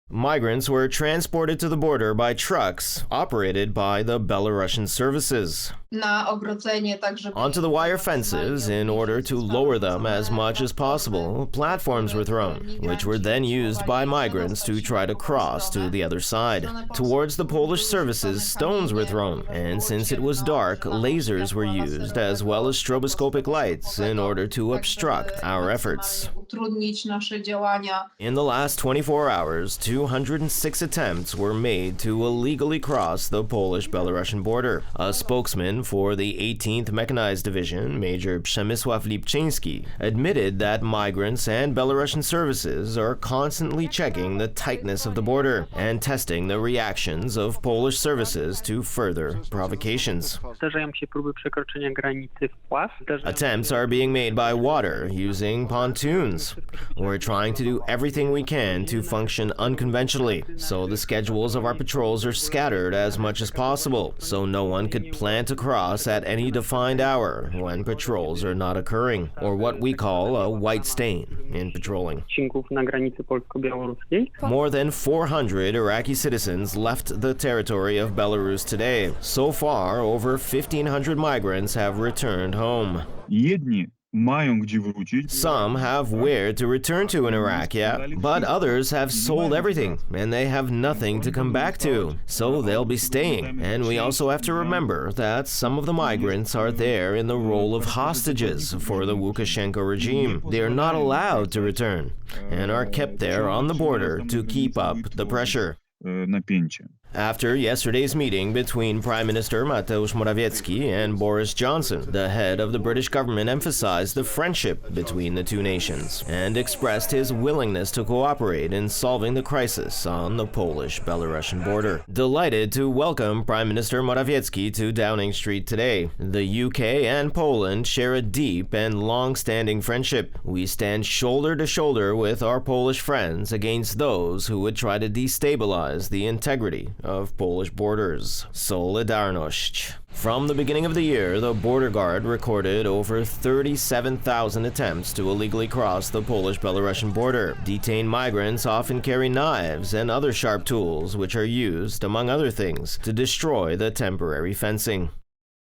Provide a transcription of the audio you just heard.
Migrants were transported to the border by trucks operated by the Belarusian services onto the wire fences in order to lower them as much as possible. Platforms were thrown, which were then used by migrants to try to cross to the other side. Towards the Polish services, stones were thrown, and since it was dark, lasers were used as well as stroboscopic lights in order to obstruct our efforts. In the last 24 hours, 206 attempts were made to illegally cross the Polish-Belarussian border. A spokesman for the 18th Mechanized Division, Major Przemysław Lipczyński, admitted that migrants and Belarusian services are constantly checking the tightness of the border and testing the reactions of Polish services to further provocations. Attempts are being made by water using pontoons. We're trying to do everything we can to function unconventionally, so the schedules of our patrols are scattered as much as possible, so no one could plant across at any defined hour when patrols are not occurring, or what we call a white stain in patrolling. More than 400 Iraqi citizens left the territory of Belarus today. So far, over 1,500 migrants have returned home. Some have where to return to in Iraq, yeah, but others have sold everything and they have nothing to come back to, so they'll be staying. And we also have to remember that some of the migrants are there in the role of hostages for the Lukashenko regime. They are not allowed to return and are kept there on the border to keep up the pressure. After yesterday's meeting between Prime Minister Mateusz Morawiecki and Boris Johnson, the head of the British government emphasized the friendship between the two nations and expressed his willingness to cooperate in solving the crisis on the Polish-Belarusian border. Delighted to welcome Prime Minister Morawiecki to Downing Street today. The UK and Poland share a deep and long-standing friendship. We stand shoulder to shoulder with our Polish friends against those who would try to destabilize the integrity of Polish borders. Solidarność. From the beginning of the year, the border guard recorded over 37,000 attempts to illegally cross the Polish-Belarusian border. Detained migrants often carry knives and other sharp tools which are used, among other things, to destroy the temporary fencing.